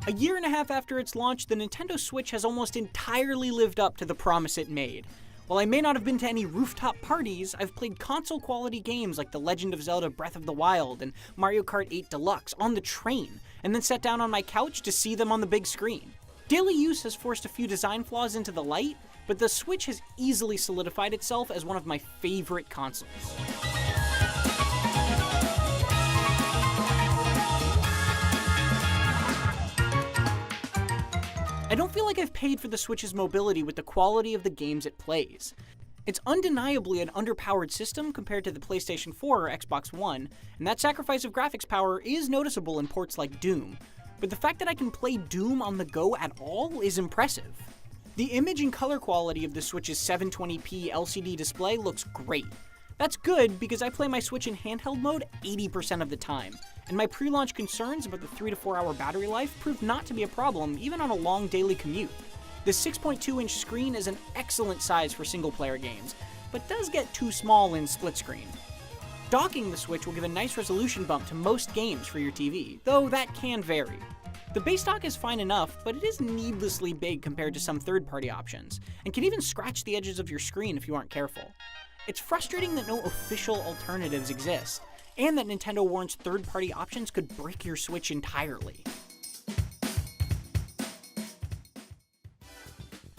A year and a half after its launch, the Nintendo Switch has almost entirely lived up to the promise it made. While I may not have been to any rooftop parties, I've played console-quality games like The Legend of Zelda Breath of the Wild and Mario Kart 8 Deluxe on the train, and then sat down on my couch to see them on the big screen. Daily use has forced a few design flaws into the light, but the Switch has easily solidified itself as one of my favorite consoles. I don't feel like I've paid for the Switch's mobility with the quality of the games it plays. It's undeniably an underpowered system compared to the PlayStation 4 or Xbox One, and that sacrifice of graphics power is noticeable in ports like Doom. But the fact that I can play Doom on the go at all is impressive. The image and color quality of the Switch's 720p LCD display looks great. That's good because I play my Switch in handheld mode 80% of the time, and my pre-launch concerns about the 3 to 4 hour battery life proved not to be a problem even on a long daily commute. The 6.2-inch screen is an excellent size for single-player games, but does get too small in split screen. Docking the Switch will give a nice resolution bump to most games for your TV, though that can vary. The base dock is fine enough, but it is needlessly big compared to some third-party options, and can even scratch the edges of your screen if you aren't careful. It's frustrating that no official alternatives exist, and that Nintendo warns third-party options could brick your Switch entirely.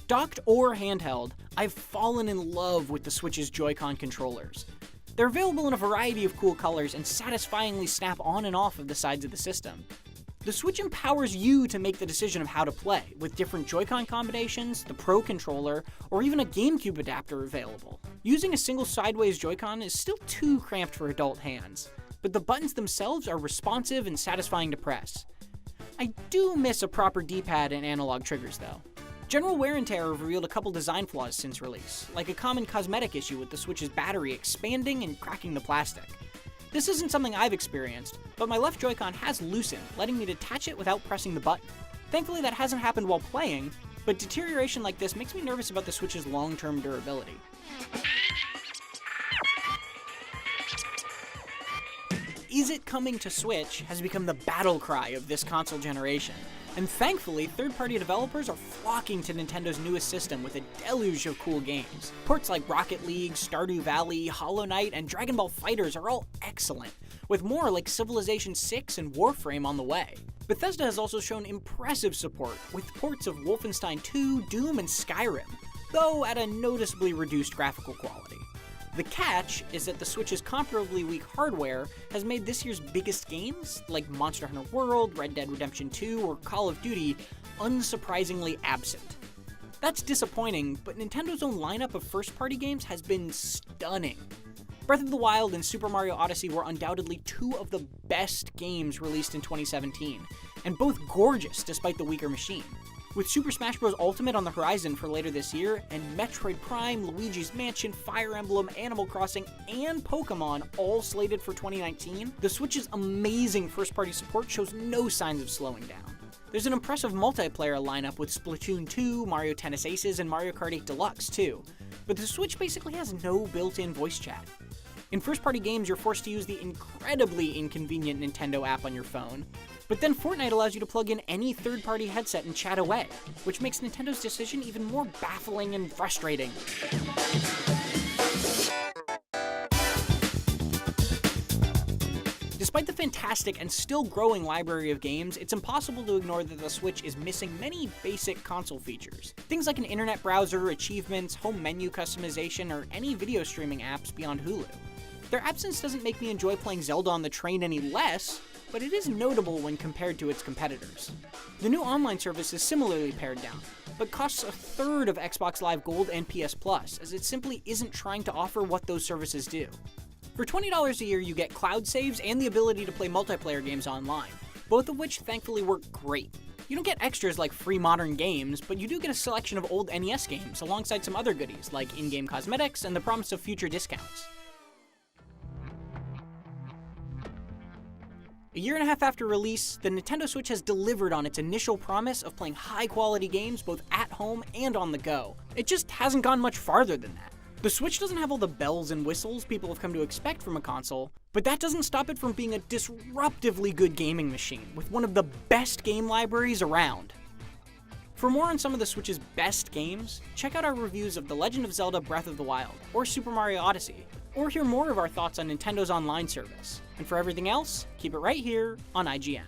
Docked or handheld, I've fallen in love with the Switch's Joy-Con controllers. They're available in a variety of cool colors and satisfyingly snap on and off of the sides of the system. The Switch empowers you to make the decision of how to play, with different Joy-Con combinations, the Pro Controller, or even a GameCube adapter available. Using a single sideways Joy-Con is still too cramped for adult hands, but the buttons themselves are responsive and satisfying to press. I do miss a proper D-pad and analog triggers though. General wear and tear have revealed a couple design flaws since release, like a common cosmetic issue with the Switch's battery expanding and cracking the plastic. This isn't something I've experienced, but my left Joy-Con has loosened, letting me detach it without pressing the button. Thankfully that hasn't happened while playing, but deterioration like this makes me nervous about the Switch's long-term durability. Is it coming to Switch has become the battle cry of this console generation, and thankfully third-party developers are flocking to Nintendo's newest system with a deluge of cool games. Ports like Rocket League, Stardew Valley, Hollow Knight, and Dragon Ball FighterZ are all excellent, with more like Civilization VI and Warframe on the way. Bethesda has also shown impressive support, with ports of Wolfenstein 2, Doom, and Skyrim, though at a noticeably reduced graphical quality. The catch is that the Switch's comparably weak hardware has made this year's biggest games, like Monster Hunter World, Red Dead Redemption 2, or Call of Duty, unsurprisingly absent. That's disappointing, but Nintendo's own lineup of first-party games has been stunning. Breath of the Wild and Super Mario Odyssey were undoubtedly two of the best games released in 2017, and both gorgeous despite the weaker machine. With Super Smash Bros. Ultimate on the horizon for later this year, and Metroid Prime, Luigi's Mansion, Fire Emblem, Animal Crossing, and Pokémon all slated for 2019, the Switch's amazing first-party support shows no signs of slowing down. There's an impressive multiplayer lineup with Splatoon 2, Mario Tennis Aces, and Mario Kart 8 Deluxe too, but the Switch basically has no built-in voice chat. In first-party games, you're forced to use the incredibly inconvenient Nintendo app on your phone, but then Fortnite allows you to plug in any third-party headset and chat away, which makes Nintendo's decision even more baffling and frustrating. Despite the fantastic and still growing library of games, it's impossible to ignore that the Switch is missing many basic console features. Things like an internet browser, achievements, home menu customization, or any video streaming apps beyond Hulu. Their absence doesn't make me enjoy playing Zelda on the train any less, but it is notable when compared to its competitors. The new online service is similarly pared down, but costs a third of Xbox Live Gold and PS Plus, as it simply isn't trying to offer what those services do. For $20 a year, you get cloud saves and the ability to play multiplayer games online, both of which thankfully work great. You don't get extras like free modern games, but you do get a selection of old NES games alongside some other goodies like in-game cosmetics and the promise of future discounts. A year and a half after release, the Nintendo Switch has delivered on its initial promise of playing high-quality games both at home and on the go. It just hasn't gone much farther than that. The Switch doesn't have all the bells and whistles people have come to expect from a console, but that doesn't stop it from being a disruptively good gaming machine with one of the best game libraries around. For more on some of the Switch's best games, check out our reviews of The Legend of Zelda Breath of the Wild or Super Mario Odyssey, or hear more of our thoughts on Nintendo's online service. And for everything else, keep it right here on IGN.